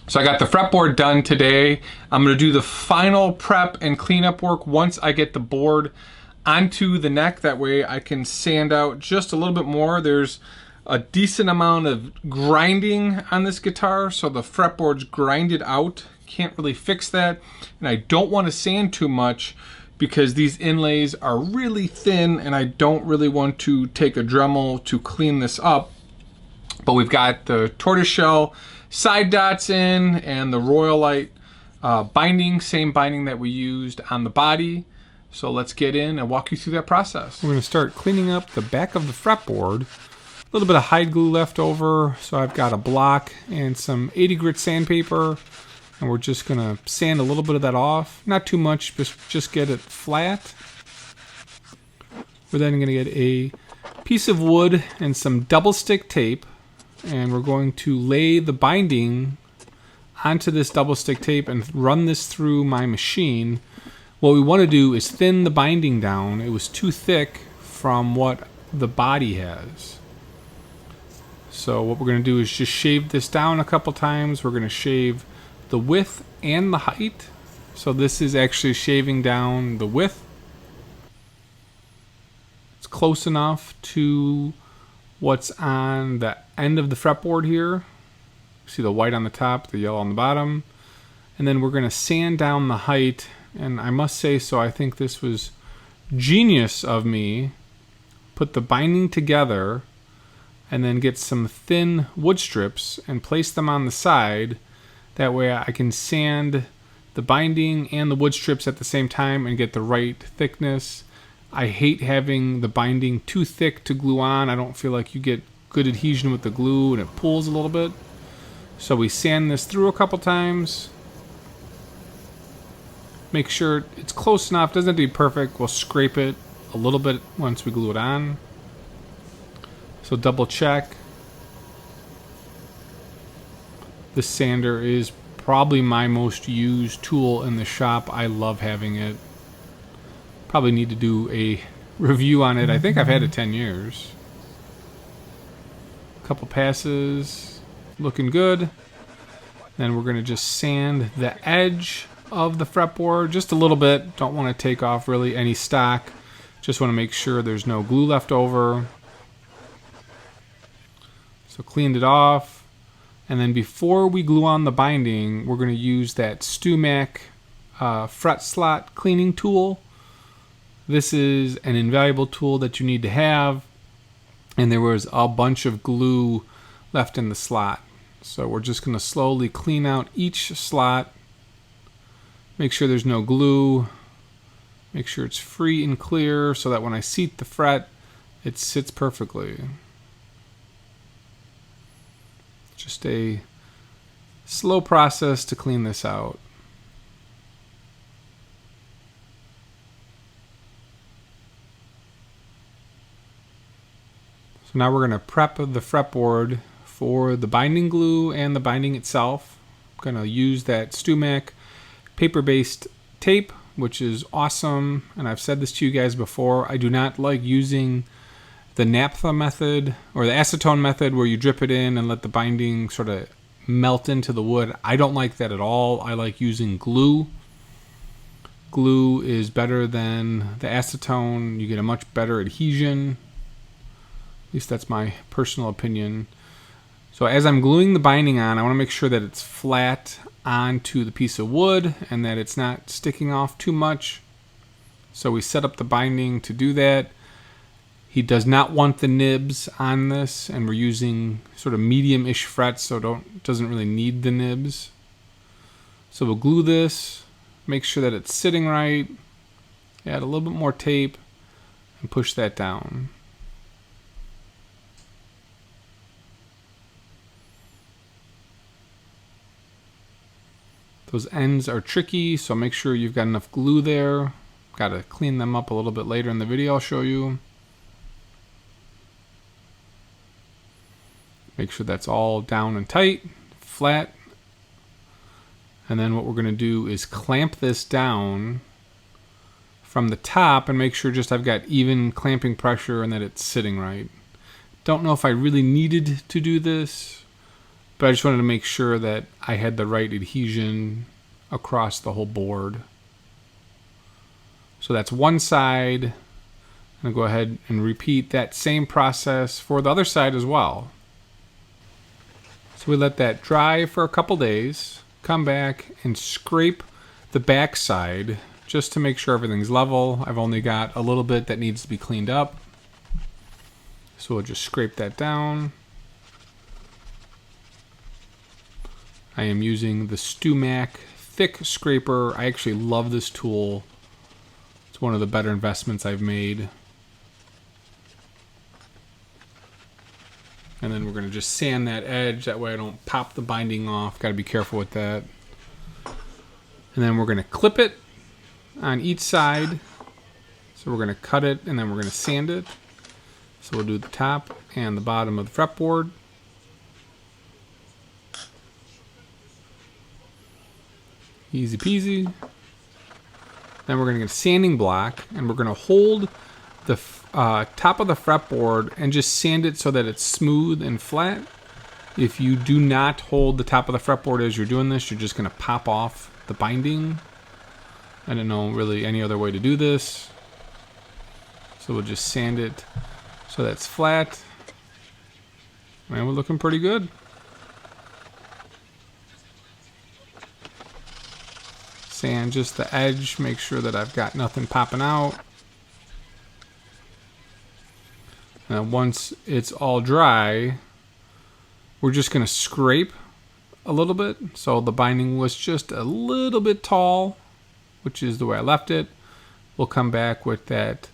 So I got the fretboard done today. I'm gonna do the final prep and cleanup work once I get the board onto the neck. That way I can sand out just a little bit more. There's a decent amount of grinding on this guitar, so the fretboard's grinded out. Can't really fix that. And I don't want to sand too much because these inlays are really thin and I don't really want to take a Dremel to clean this up. But we've got the tortoiseshell side dots in and the Royalite binding, same binding that we used on the body. So let's get in and walk you through that process. We're going to start cleaning up the back of the fretboard. A little bit of hide glue left over, so I've got a block and some 80 grit sandpaper, and we're just going to sand a little bit of that off. Not too much, just get it flat. We're then going to get a piece of wood and some double stick tape, and we're going to lay the binding onto this double stick tape and run this through my machine. What we want to do is thin the binding down. It was too thick from what the body has. So what we're going to do is just shave this down a couple times. We're going to shave the width and the height. So this is actually shaving down the width. It's close enough to what's on the end of the fretboard here. See the white on the top, the yellow on the bottom. And then we're going to sand down the height. And I must say, so I think this was genius of me. Put the binding together and then get some thin wood strips and place them on the side. That way I can sand the binding and the wood strips at the same time and get the right thickness. I hate having the binding too thick to glue on. I don't feel like you get good adhesion with the glue and it pulls a little bit. So we sand this through a couple times. Make sure it's close enough. Doesn't have to be perfect. We'll scrape it a little bit once we glue it on. So double check. This sander is probably my most used tool in the shop. I love having it. Probably need to do a review on it. I think I've had it 10 years. Couple passes. Looking good. Then we're going to just sand the edge of the fretboard just a little bit. Don't want to take off really any stock. Just want to make sure there's no glue left over. So cleaned it off. And then before we glue on the binding, we're going to use that StewMac fret slot cleaning tool. This is an invaluable tool that you need to have. And there was a bunch of glue left in the slot. So we're just going to slowly clean out each slot. Make sure there's no glue. Make sure it's free and clear so that when I seat the fret, it sits perfectly. Just a slow process to clean this out. So now we're going to prep the fretboard for the binding glue and the binding itself. I'm going to use that StewMac paper-based tape, which is awesome. And I've said this to you guys before. I do not like using the naphtha method or the acetone method where you drip it in and let the binding sort of melt into the wood. I don't like that at all. I like using glue. Glue is better than the acetone. You get a much better adhesion. At least that's my personal opinion. So as I'm gluing the binding on, I want to make sure that it's flat onto the piece of wood and that it's not sticking off too much. So we set up the binding to do that. He does not want the nibs on this, and we're using sort of medium-ish frets, so doesn't really need the nibs. So we'll glue this, make sure that it's sitting right, add a little bit more tape, and push that down. Those ends are tricky, so make sure you've got enough glue there. Got to clean them up a little bit later in the video I'll show you. Make sure that's all down and tight, flat. And then what we're going to do is clamp this down from the top and make sure just I've got even clamping pressure and that it's sitting right. Don't know if I really needed to do this, but I just wanted to make sure that I had the right adhesion across the whole board. So that's one side. I'm going to go ahead and repeat that same process for the other side as well. So we let that dry for a couple days, come back and scrape the back side just to make sure everything's level. I've only got a little bit that needs to be cleaned up. So we'll just scrape that down. I am using the StewMac thick scraper. I actually love this tool. It's one of the better investments I've made. And then we're going to just sand that edge. That way I don't pop the binding off. Got to be careful with that. And then we're going to clip it on each side. So we're going to cut it and then we're going to sand it. So we'll do the top and the bottom of the fretboard. Easy peasy. Then we're going to get a sanding block and we're going to hold the top of the fretboard and just sand it so that it's smooth and flat. If you do not hold the top of the fretboard as you're doing this, you're just going to pop off the binding. I don't know really any other way to do this. So we'll just sand it so that's flat. And we're looking pretty good. Sand just the edge, make sure that I've got nothing popping out. Now once it's all dry, we're just going to scrape a little bit. So the binding was just a little bit tall, which is the way I left it. We'll come back with that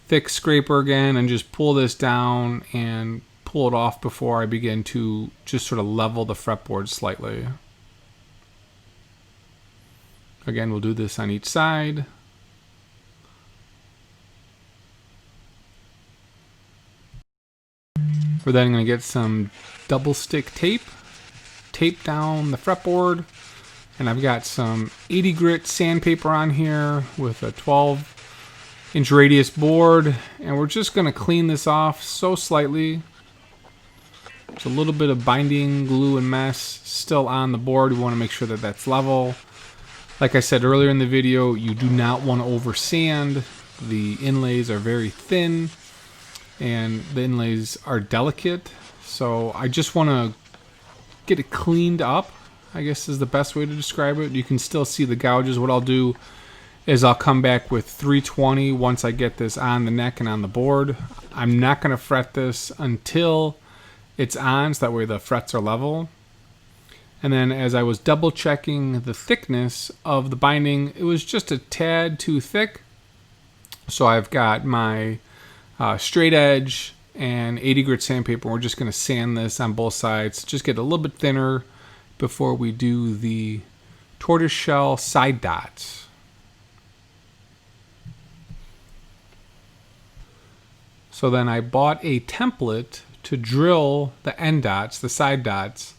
thick scraper again and just pull this down and pull it off before I begin to just sort of level the fretboard slightly. Again, we'll do this on each side. We're then going to get some double stick tape down the fretboard. And I've got some 80 grit sandpaper on here with a 12-inch radius board. And we're just going to clean this off so slightly. There's a little bit of binding, glue, and mess still on the board. We want to make sure that that's level. Like I said earlier in the video, you do not want to over sand. The inlays are very thin and the inlays are delicate. So I just want to get it cleaned up, I guess is the best way to describe it. You can still see the gouges. What I'll do is I'll come back with 320 once I get this on the neck and on the board. I'm not going to fret this until it's on, so that way the frets are level. And then as I was double checking the thickness of the binding, it was just a tad too thick. So I've got my straight edge and 80 grit sandpaper. We're just going to sand this on both sides. Just get a little bit thinner before we do the tortoiseshell side dots. So then I bought a template to drill the end dots, the side dots.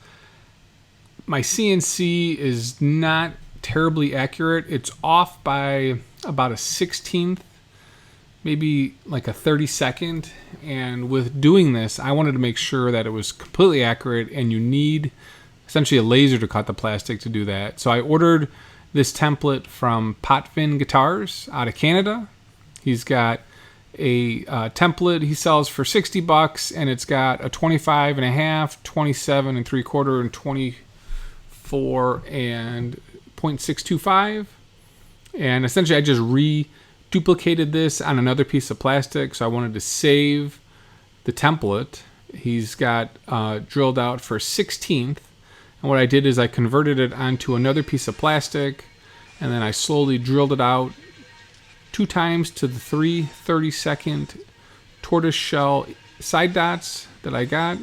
My CNC is not terribly accurate. It's off by about a 16th, maybe like a 32nd. And with doing this, I wanted to make sure that it was completely accurate, and you need essentially a laser to cut the plastic to do that. So I ordered this template from Potvin Guitars out of Canada. He's got a template he sells for $60, and it's got a 25.5, 27.75, and 24 and 0.625. And essentially I just duplicated this on another piece of plastic, so I wanted to save the template. He's got drilled out for 16th, and what I did is I converted it onto another piece of plastic, and then I slowly drilled it out 2 times to the 3/32 tortoiseshell side dots that I got.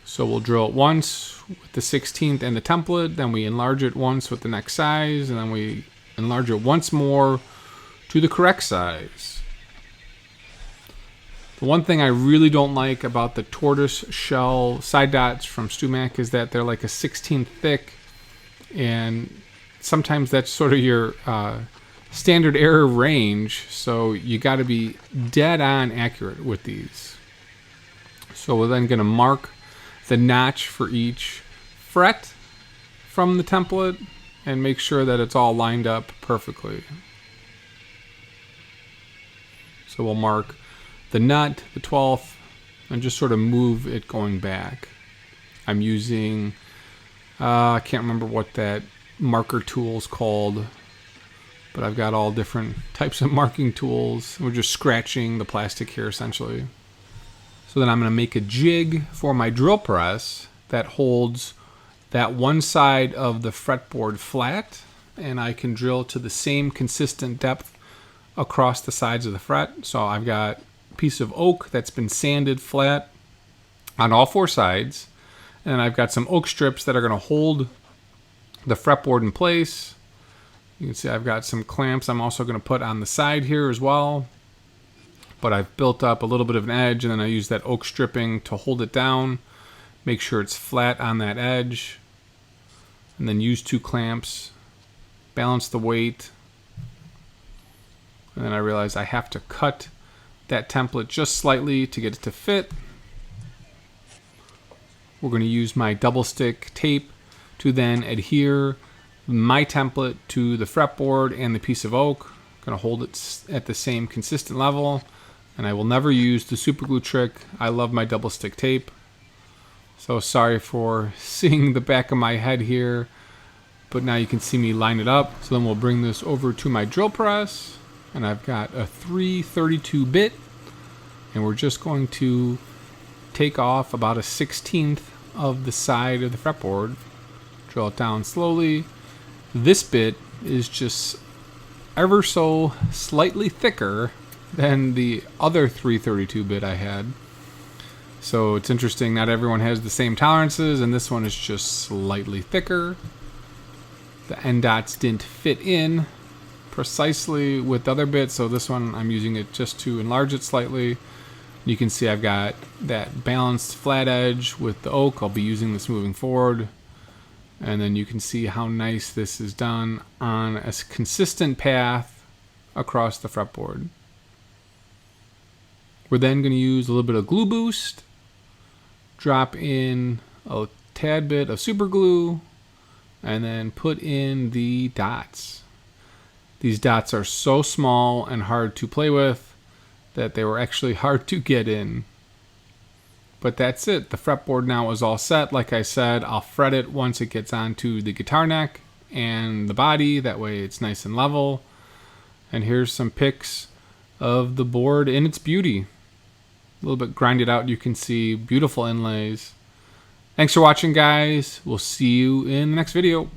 So we'll drill it once with the 16th and the template, then we enlarge it once with the next size, and then we enlarge it once more to the correct size. The one thing I really don't like about the tortoiseshell side dots from StewMac is that they're like a 16th thick, and sometimes that's sort of your standard error range, so you got to be dead on accurate with these. So we're then going to mark the notch for each fret from the template and make sure that it's all lined up perfectly. So we'll mark the nut, the 12th, and just sort of move it going back. I'm using, I can't remember what that marker tool's called, but I've got all different types of marking tools. We're just scratching the plastic here essentially. So then I'm going to make a jig for my drill press that holds that one side of the fretboard flat, and I can drill to the same consistent depth across the sides of the fret. So I've got a piece of oak that's been sanded flat on all four sides, and I've got some oak strips that are going to hold the fretboard in place. You can see I've got some clamps I'm also going to put on the side here as well. But I've built up a little bit of an edge, and then I use that oak stripping to hold it down, make sure it's flat on that edge, and then use 2 clamps, balance the weight, and then I realize I have to cut that template just slightly to get it to fit. We're going to use my double stick tape to then adhere my template to the fretboard and the piece of oak. I'm going to hold it at the same consistent level. And I will never use the super glue trick. I love my double stick tape. So sorry for seeing the back of my head here, but now you can see me line it up. So then we'll bring this over to my drill press, and I've got a 332 bit, and we're just going to take off about a 1/16 of the side of the fretboard, drill it down slowly. This bit is just ever so slightly thicker than the other 332 bit I had. So it's interesting, not everyone has the same tolerances, and this one is just slightly thicker. The end dots didn't fit in precisely with the other bit, so this one I'm using it just to enlarge it slightly. You can see I've got that balanced flat edge with the oak. I'll be using this moving forward. And then you can see how nice this is done on a consistent path across the fretboard. We're then going to use a little bit of glue boost, drop in a tad bit of super glue, and then put in the dots. These dots are so small and hard to play with that they were actually hard to get in. But that's it. The fretboard now is all set. Like I said, I'll fret it once it gets onto the guitar neck and the body. That way it's nice and level. And here's some pics of the board in its beauty. A little bit grinded out, you can see beautiful inlays. Thanks for watching, guys. We'll see you in the next video.